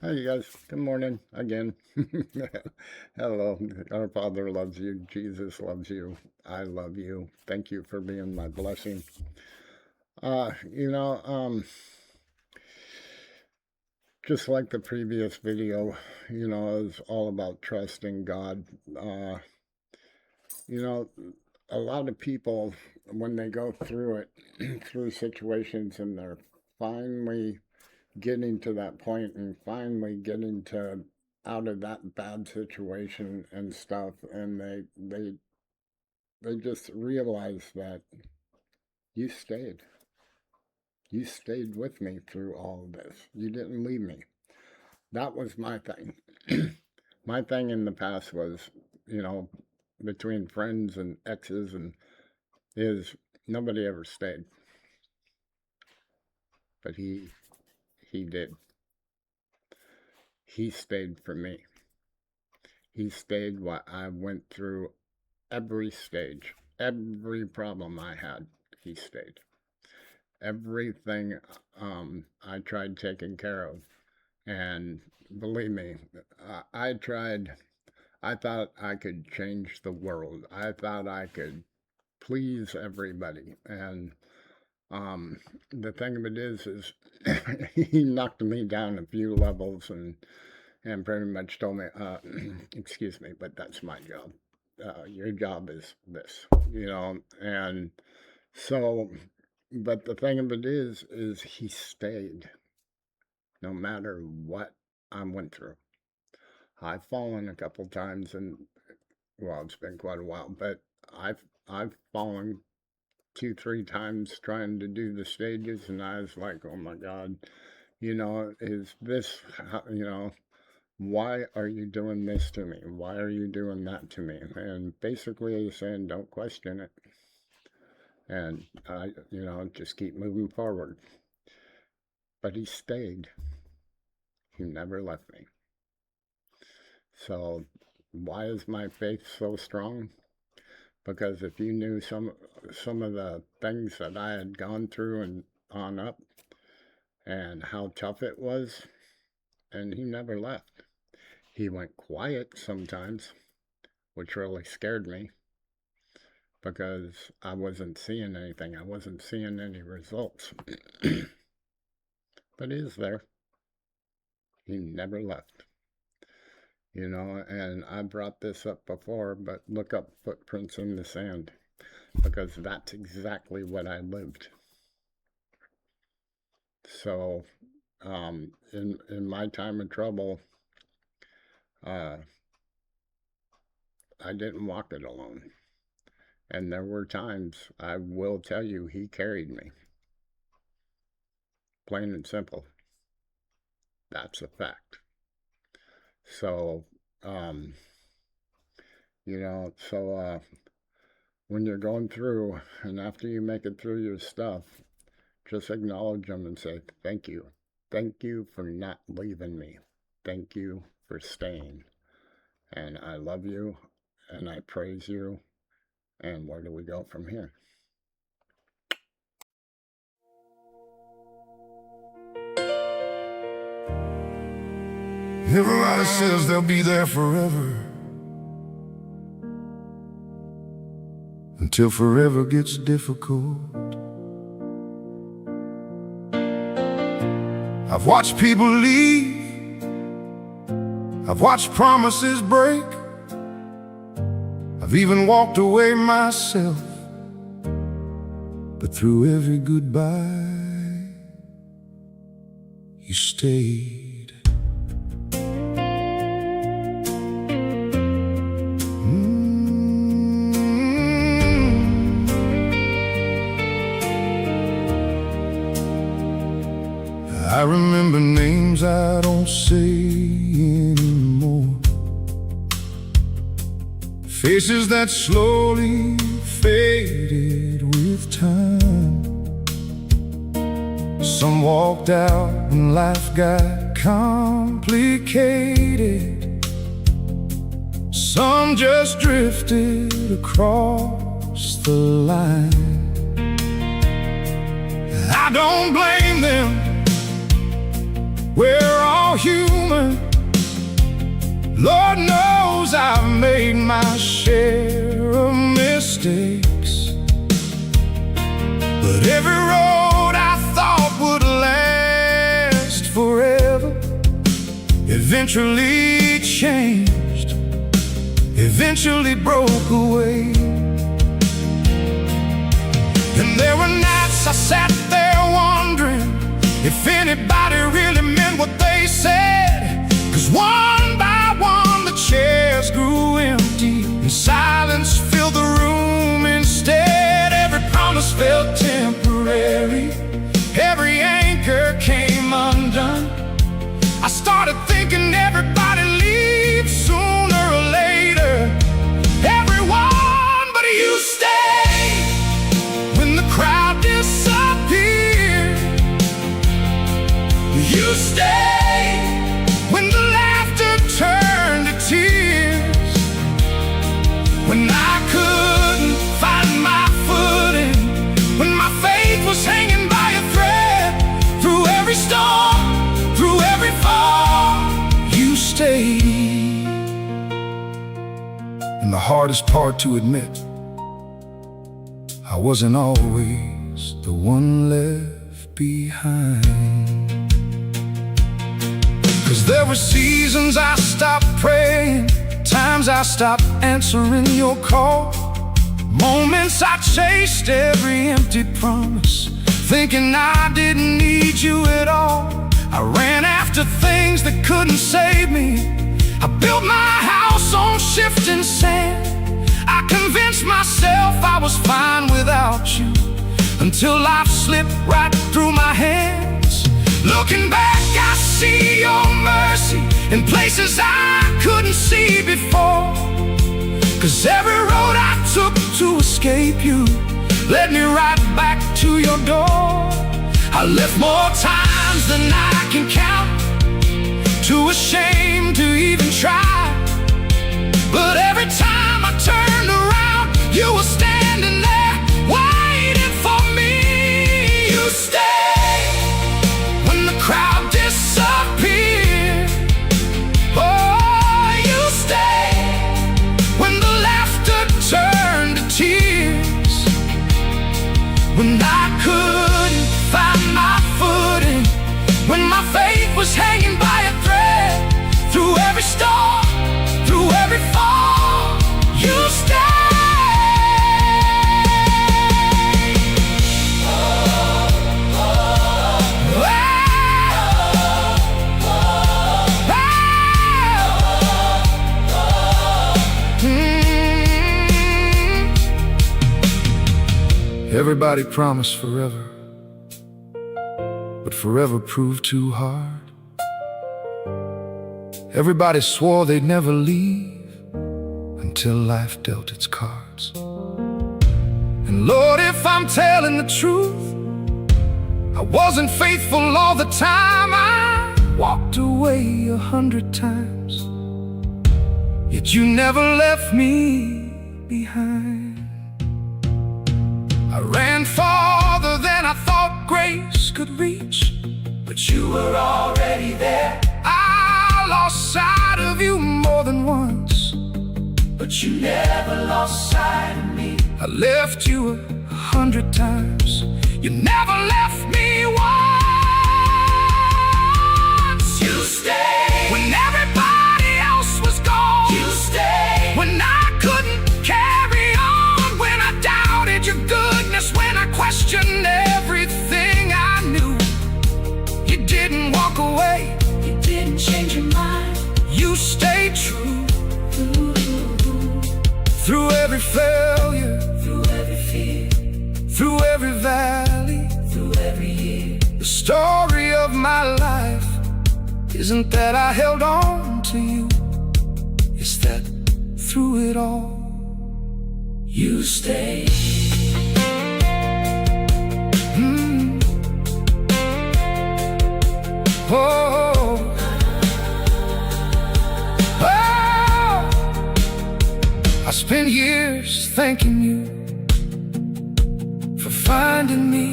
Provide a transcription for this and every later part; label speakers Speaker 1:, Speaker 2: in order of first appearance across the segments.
Speaker 1: Hi, you guys. Good morning again. Hello. Our Father loves you. Jesus loves you. I love you. Thank you for being my blessing. Uh, you know, um, just like the previous video, is all about trusting God. Uh, you know, a lot of people, when they go through it, through situations, and they're finally getting to that point and finally getting to out of that bad situation and stuff, and they just realize that you stayed you stayed with me through all of this. You didn't leave me. That was my thing. My thing in the past was, you know between friends and exes, and is nobody ever stayed, but he did. He stayed for me. He stayed while I went through every stage, every problem I had. He stayed. Everything I tried taking care of. And believe me, I tried. I thought I could change the world. I thought I could please everybody. And the thing of it is he knocked me down a few levels, and pretty much told me, excuse me, but that's my job. Your job is this, and so, but the thing of it is he stayed no matter what I went through. I've fallen a couple times, and well, it's been quite a while, but I've fallen two, three times trying to do the stages, and I was like, oh my God, is this, why are you doing this to me? Why are you doing that to me? And basically he's saying, don't question it. And I, just keep moving forward. But he stayed. He never left me. So why is my faith so strong? Because if you knew some of the things that I had gone through and on up, and how tough it was, and he never left. He went quiet sometimes, which really scared me, because I wasn't seeing anything. I wasn't seeing any results. But he is there. He never left. And I brought this up before, but look up footprints in the sand, because that's exactly what I lived. So, in my time of trouble, I didn't walk it alone. And there were times, I will tell you, he carried me. Plain and simple. That's a fact. So, when you're going through, and after you make it through your stuff, just acknowledge them and say, thank you. Thank you for not leaving me. Thank you for staying. And I love you, and I praise you. And where do we go from here?
Speaker 2: Everybody says they'll be there forever, until forever gets difficult. I've watched people leave, I've watched promises break, I've even walked away myself. But through every goodbye, you stayed. I remember names I don't say anymore, faces that slowly faded with time. Some walked out when life got complicated, some just drifted across the line. I don't blame them, we're all human. human. Lord knows I've made my share of mistakes, but every road I thought would last forever eventually changed, eventually broke away. And there were nights I sat there wondering if anybody really meant what they said. 'Cause one by one the chairs grew empty and silence filled the room instead. Every promise felt temporary, every anchor came undone. I started thinking everybody leaves sooner or later, everyone but you stayed. When the crowd disappeared, you stayed. When the laughter turned to tears, when I couldn't find my footing, when my faith was hanging by a thread, through every storm, through every fall, you stayed. And the hardest part to admit, I wasn't always the one left behind. 'Cause there were seasons I stopped praying, times I stopped answering your call, moments I chased every empty promise, thinking I didn't need you at all. I ran after things that couldn't save me. I built my house on shifting sand. I convinced myself I was fine without you, until life slipped right through my hands. Looking back, I see your mercy in places I couldn't see before. 'Cause every road I took to escape you led me right back to your door. I left more times than I can count, too ashamed to even try. But every time I turned around, you were standing there waiting for me. You stayed when the crowd disappeared. Oh, you stayed when the laughter turned to tears, when I couldn't find my footing, when my faith was hanging by a thread, through every storm, through every fall, you stayed. Everybody promised forever, but forever proved too hard. Everybody swore they'd never leave until life dealt its cards. And Lord, if I'm telling the truth, I wasn't faithful all the time. I walked away 100 times, yet you never left me behind. I ran farther than I thought grace could reach, but you were already there. I lost sight of you more than once, but you never lost sight of me. I left you 100 times, you never left me once. You stayed when everybody else was gone. You stayed when I couldn't carry on, when I doubted your goodness, when I questioned everything I knew. You didn't walk away, you didn't change your mind. You stayed true through every failure, through every fear, through every valley, through every year. The story of my life isn't that I held on to you, it's that through it all, you stayed. Oh, oh, I spent years thanking you for finding me,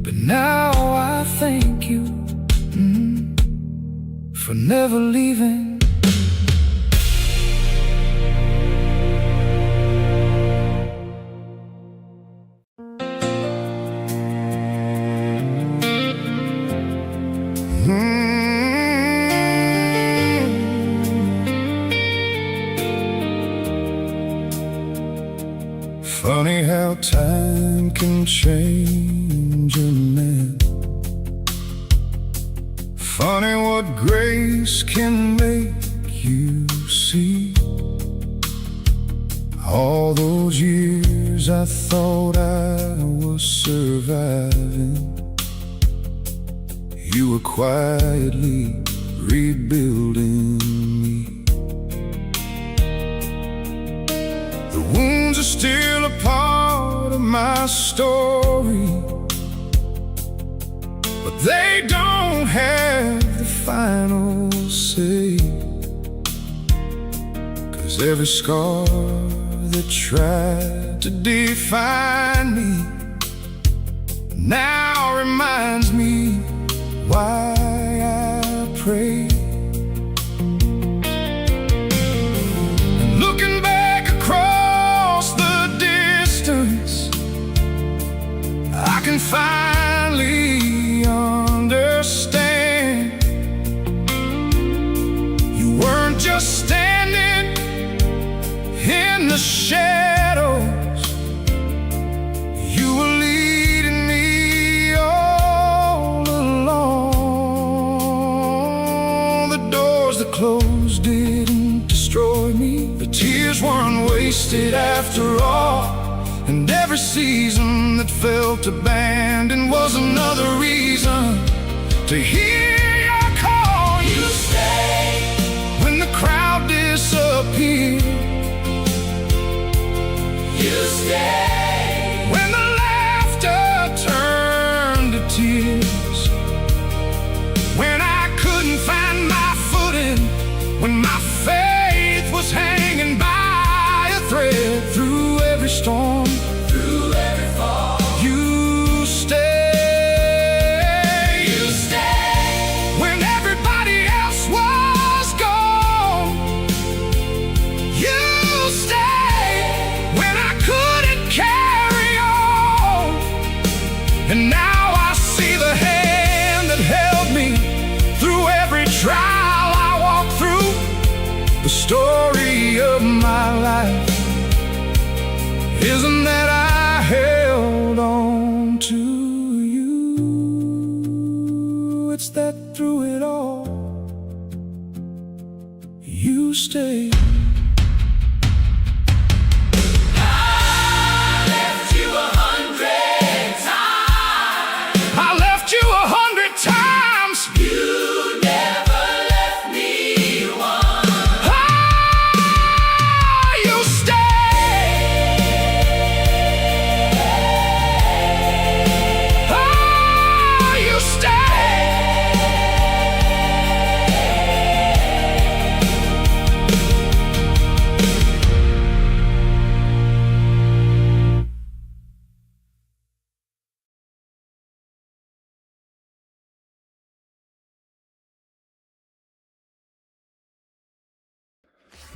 Speaker 2: but now I thank you for never leaving. Funny how time can change a man. Funny what grace can make you see. All those years I thought I was surviving, you were quietly rebuilding me. The wounds are still a part of my story, but they don't have the final say. 'Cause every scar that tried to define me now reminds me why I pray. And looking back across the distance, I can finally understand. You weren't just standing in the shadows, you were leading me all along. The doors that closed didn't destroy me, the tears weren't wasted after all. And every season that felt abandoned was another reason to hear your call. You stayed when the crowd disappeared. You stayed when the laughter turned to tears. When I couldn't find my footing, when my faith was hanging by a thread. Through every storm, through every fall, you stayed. You stayed when everybody else was gone. You stayed when I couldn't carry on. And now I see the hand that held me through every trial I walked through. The story of my life isn't that I held on to you, it's that through it all, you stayed. I left you 100 times. You never left me once. You stayed. You stayed.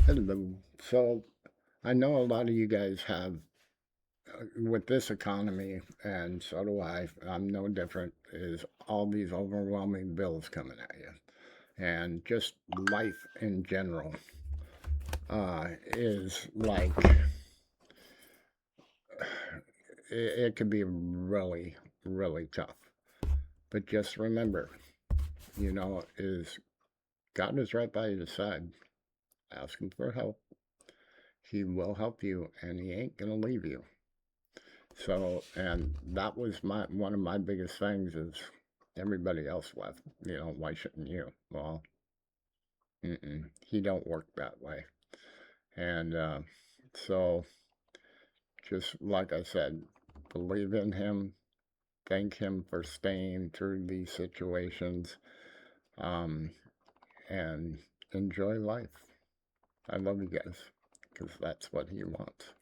Speaker 1: Hello. So I know a lot of you guys have, with this economy, and so do I, I'm no different, is all these overwhelming bills coming at you. And just life in general is like, it could be really, really tough. But just remember, is God is right by your side. Ask him for help. He will help you, and he ain't gonna leave you. So, and that was one of my biggest things is everybody else left. Why shouldn't you? Well, he don't work that way. And so, just like I said, believe in him. Thank him for staying through these situations, and enjoy life. I love you guys, because that's what he wants.